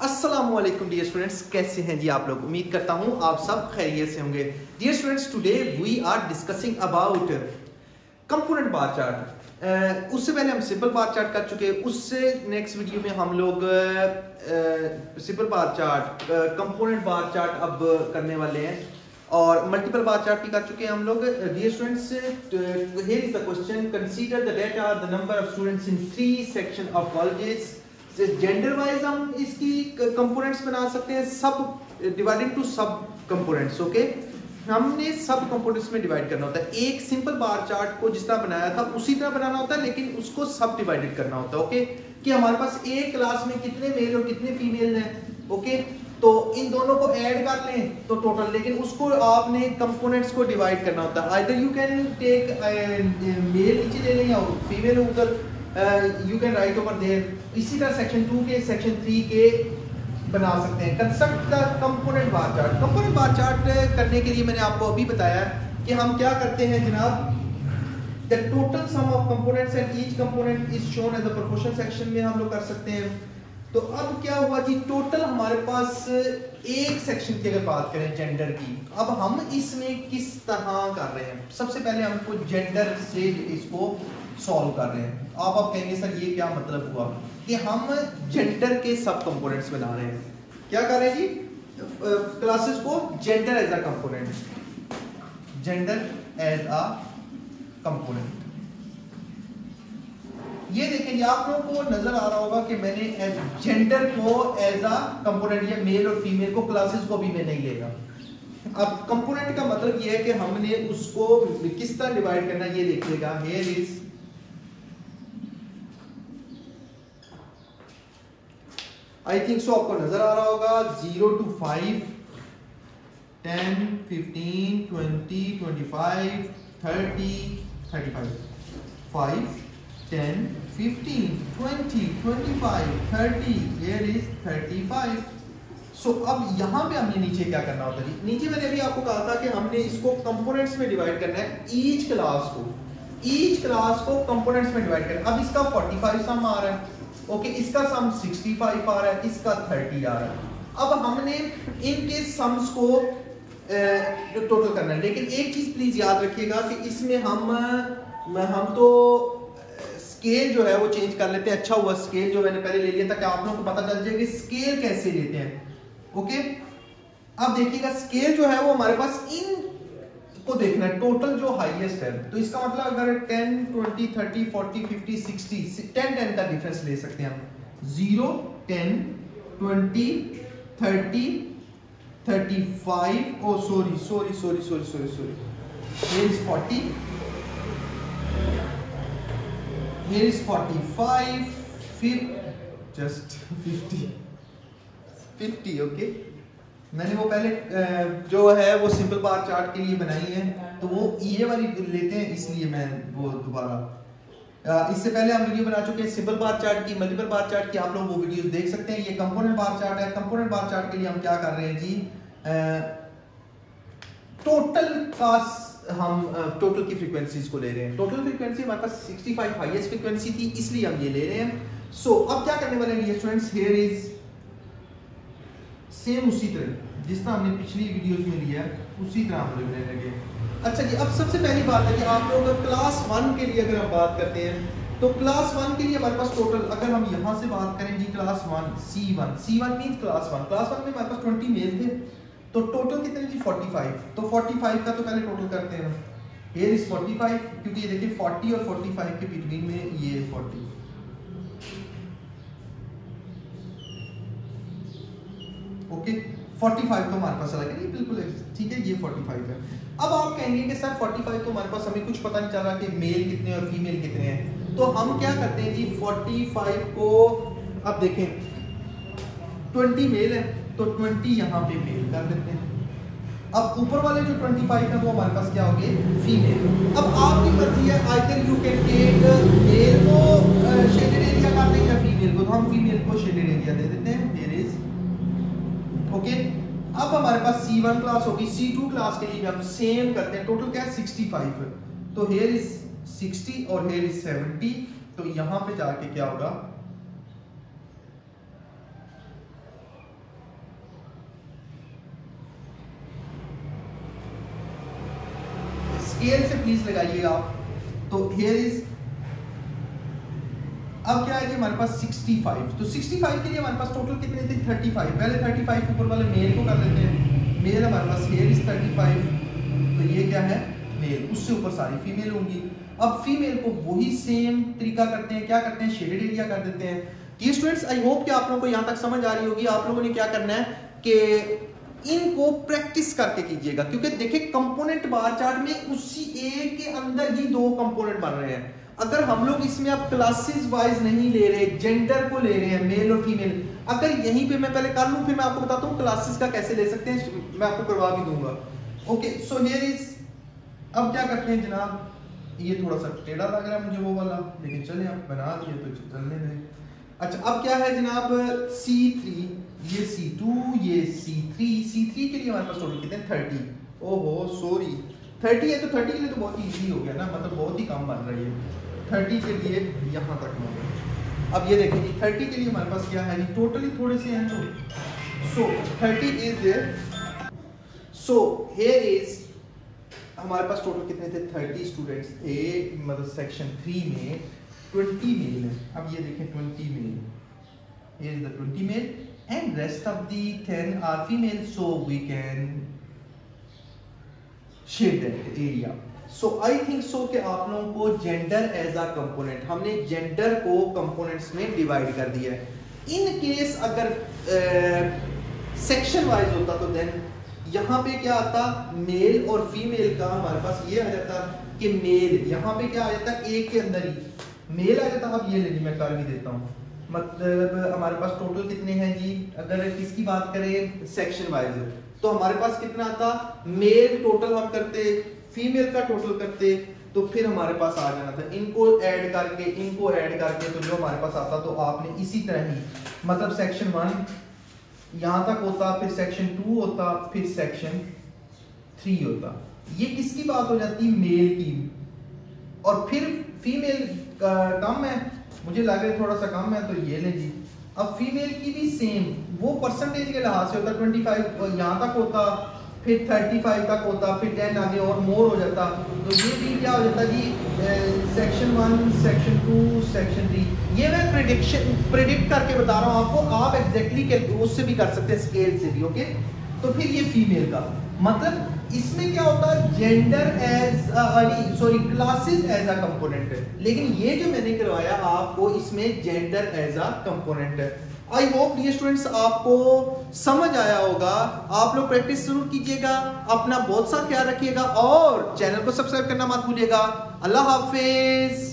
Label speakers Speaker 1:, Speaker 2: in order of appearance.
Speaker 1: अस्सलामुअलैकुम dear students, कैसे हैं जी आप लोग। उम्मीद करता हूं आप सब खैरियत से होंगे। Dear students, today we are discussing about component bar chart. उससे पहले हम सिंपल बार चार्ट कर चुके हैं। उससे नेक्स्ट वीडियो में हम लोग simple bar chart, component bar chart अब करने वाले हैं और मल्टीपल बार चार्ट भी कर चुके हैं हम लोग। Dear students, here is the question, consider the data the number of students in 3 section of colleges. Gender wise हम इसकी कंपोनेंट्स बना सकते हैं, subdivided to subcomponents. Okay, हमने सब कंपोनेंट्स में डिवाइड करना होता है। एक सिंपल बार चार्ट को जिस तरह बनाया था उसी तरह बनाना होता है, लेकिन उसको सब डिवाइडेड करना होता है। ओके, कि हमारे पास एक क्लास में कितने मेल और कितने फीमेल हैं। ओके, तो इन दोनों को ऐड कर लें तो टोटल, लेकिन उसको आपने कंपोनेंट्स को डिवाइड करना होता है। Either you can take male नीचे ले लें या फीमेल ऊपर, you can write over there. इसी तरह सेक्शन 2 के, सेक्शन 3 के बना सकते हैं। Construct the component bar chart. Component bar chart करने के लिए मैंने आपको अभी बताया कि हम क्या करते हैं जनाब। The total sum of components and each component is shown as a proportion section में हम लोग कर सकते हैं। तो अब क्या हुआ जी, टोटल हमारे पास एक सेक्शन की अगर बात करें जेंडर की, अब हम इसमें किस तरह कर रहे हैं। सबसे पहले हमको जेंडर से इसको सॉल्व कर रहे हैं। आप कहेंगे सर ये क्या मतलब हुआ, कि हम जेंडर के सब कंपोनेंट्स बना रहे हैं। क्या कर रहे हैं जी, क्लासेस को gender as a component, gender as a component. ये देखिए, आप लोगों को नजर आ रहा होगा कि मैंने जेंडर को एज अ कंपोनेंट, या मेल और फीमेल को, क्लासेस को भी मैं नहीं लेगा। अब कंपोनेंट का मतलब ये है कि हमने उसको किस तरह डिवाइड करना, ये देखिएगा। Here is, I think so आपको नजर आ रहा होगा, 0 to 5, 10, 15, 20, 25, 30, 35, 5, 10, 15, 20, 25, 30, here is 35। सो अब यहां पे हमने नीचे क्या करना होता है। नीचे मैंने अभी आपको कहा था कि हमने इसको कंपोनेंट्स में डिवाइड करना है। ईच क्लास को कंपोनेंट्स में डिवाइड करना है। अब इसका 45 सम आ रहा है। ओके, इसका सम 65 आ रहा है, इसका 30 आ रहा है। अब हमने इनके सम्स को टोटल करना है। लेकिन एक चीज प्लीज याद रखिएगा कि इसमें हम तो स्केल जो है वो चेंज कर लेते हैं। अच्छा हुआ स्केल जो मैंने पहले ले लिया था कि आप लोगों को पता चल जाए कि स्केल कैसे लेते हैं। ओके, अब देखिएगा, स्केल जो है वो हमारे पास इन को देखना है, टोटल जो हाईएस्ट है। तो इसका मतलब अगर 10, 20, 30, 40, 50, 60, 10 का डिफरेंस ले सकते हैं हम। 0, 10, 20, 30, 35, oh sorry, here is 40, here is 45, just 50। Okay, मैंने वो पहले जो है वो सिंपल बार चार्ट के लिए बनाई है, तो वो ये वाली लेते हैं, इसलिए मैं वो दोबारा, इससे पहले हम वीडियो बना चुके हैं सिंपल बार चार्ट की, मल्टीपल बार चार्ट की। आप लोग वो वीडियो देख सकते हैं। ये कंपोनेंट बार चार्ट है। कंपोनेंट बार चार्ट के लिए हम क्या कर रहे हैं जी, टोटल का हम टोटल की फ्रीक्वेंसीज को ले रहे हैं। टोटल फ्रीक्वेंसी हमारे पास 65 हाईएस्ट फ्रीक्वेंसी थी, इसलिए हम ये ले रहे हैं। सो अब क्या करने वाले हैं स्टूडेंट्स, हियर इज सेम उसी तरह जिस तरह हमने पिछली वीडियोस में लिया उसी तरह हम लेने लगे। अच्छा जी, अब सबसे पहली बात है कि आप लोग क्लास 1 के लिए अगर हम बात करते हैं, तो क्लास 1 के लिए हमारे पास टोटल, अगर हम यहां से बात करें जी, क्लास 1 C1 मींस क्लास 1 में हमारे पास 20 मेल थे, तो टोटल कितने जी, 45। तो 45 का तो पहले टोटल करते हैं। हियर इज 45, क्योंकि ये देखिए 40 और 45 के बिटवीन में ये 40। ओके, 45 तो हमारे पास चला गया, बिल्कुल ठीक है, ये 45 है। अब आप कहेंगे कि सर 45 तो हमारे पास हमें कुछ पता नहीं चल रहा कि मेल कितने और फीमेल कितने हैं। तो हम क्या करते हैं जी, 45 को, अब देखें 20 मेल है तो 20 यहाँ पे मेल कर देते हैं। अब ऊपर वाले जो 25 है वो हमारे पास क्या हो गए, फीमेल। अब आपकी मर्जी है, either you can take male को शेडेड एरिया कर दें या फीमेल को, तो हम फीमेल को शेडेड एरिया दे देते हैं। Here is okay. अब हमारे पास C1 क्लास होगी, C2 क्लास के लिए हम सेम करते हैं। टोटल क्या है, 65। तो हियर इज 60 और हियर इज 70। तो यहां पे जाके क्या होगा, स्केल से प्लीज लगाइएगा आप। तो हियर इज, अब क्या है जी हमारे पास 65, तो 65 के लिए हमारे पास टोटल कितने थे 35। पहले 35 ऊपर वाले मेल को कर लेते हैं, मेल हमारे पास हियर इज 35, तो ये क्या है मेल, उससे ऊपर सारी फीमेल होंगी। अब फीमेल को वही सेम तरीका करते हैं, क्या करते हैं शेडेड एरिया कर देते हैं। ये स्टूडेंट्स आई होप कि आप लोगों को यहाँ तक समझ आ रही होगी। आप लोगों ने क्या करना है कि इनको प्रैक्टिस करके कीजिएगा, क्योंकि देखिए कंपोनेंट बार चार्ट में उसी ए के अंदर ही दो कंपोनेंट बन रहे हैं। अगर हम लोग इसमें अब क्लासेस वाइज नहीं ले रहे, जेंडर को ले रहे हैं मेल और फीमेल, अगर यहीं पे मैं पहले कर लूं फिर मैं आपको बताता हूँ क्लासेस का कैसे ले सकते हैं, मैं आपको करवा भी दूंगा। ओके सो हियर इज, अब क्या करते हैं जनाब, ये थोड़ा सा टेढ़ा लग रहा है मुझे वो वाला, लेकिन चले आप बना दिए तो चलने दें। अच्छा अब क्या है जनाब C3, ये C2, ये C3, C3 के लिए हमारे पास टोटल कितने 30, ओहो सॉरी 30 है, तो 30 के लिए तो बहुत इजी हो गया ना, मतलब बहुत ही कम बन रही है 30 के लिए यहाँ तक हो गया। अब ये देखें जी 30 के लिए हमारे पास क्या है नहीं, टोटली थोड़े से हैं तो so 30 is there, so here is हमारे पास टोटल कितने थे 30 स्टूडेंट्स थे, मतलब सेक्शन 3 में 20 मेल है। अब ये देखें 20 mail, here is the 20 male and rest of the 10 are female, so we can shade that area. So I think so कि आप लोगों को gender as a component, हमने gender को components में divide कर दिया है। In case अगर section wise होता तो then यहाँ पे क्या आता मेल और फीमेल का हमारे पास ये आ जाता कि मेल यहाँ पे क्या आ जाता एक के अंदर ही मेल आ जाता। अब ये लेनी मैं कर भी देता हूँ, मतलब हमारे पास टोटल कितने हैं जी, अगर किसकी बात करें सेक्शन वाइज तो हमारे पास कितना आता मेल टोटल हम करते, फीमेल का टोटल करते, तो फिर हमारे पास आ जाना था इनको ऐड करके इनको ऐड करके, तो जो हमारे पास आता तो आपने इसी तरह ही मतलब सेक्शन 1 यहाँ तक होता, फिर सेक्शन 2 होता, फिर सेक्शन 3 होता। ये किसकी बात हो जाती मेल की, और फिर फीमेल कम है, मुझे लग रहा है थोड़ा सा कम है तो ये ले जी। अब फीमेल की भी सेम वो परसेंटेज के लिहाज से होता 25 यहाँ तक होता, फिर 35 तक होता, फिर 10 आगे और मोर हो जाता, तो ये भी क्या हो जाता जी सेक्शन 1 सेक्शन 2 सेक्शन 3। ये मैं प्रिडिक्ट करके बता रहा हूँ आपको, आप एग्जैक्टली उससे भी कर सकते हैं स्केल से भी। ओके तो फिर ये फीमेल का मतलब इसमें क्या होता है gender as sorry classes as a component है, लेकिन ये जो मैंने करवाया आपको इसमें जेंडर एज अ कंपोनेंट है। आई होप डियर स्टूडेंट्स आपको समझ आया होगा। आप लोग प्रैक्टिस जरूर कीजिएगा, अपना बहुत सा ख्याल रखिएगा और चैनल को सब्सक्राइब करना मत भूलिएगा। अल्लाह हाफिज।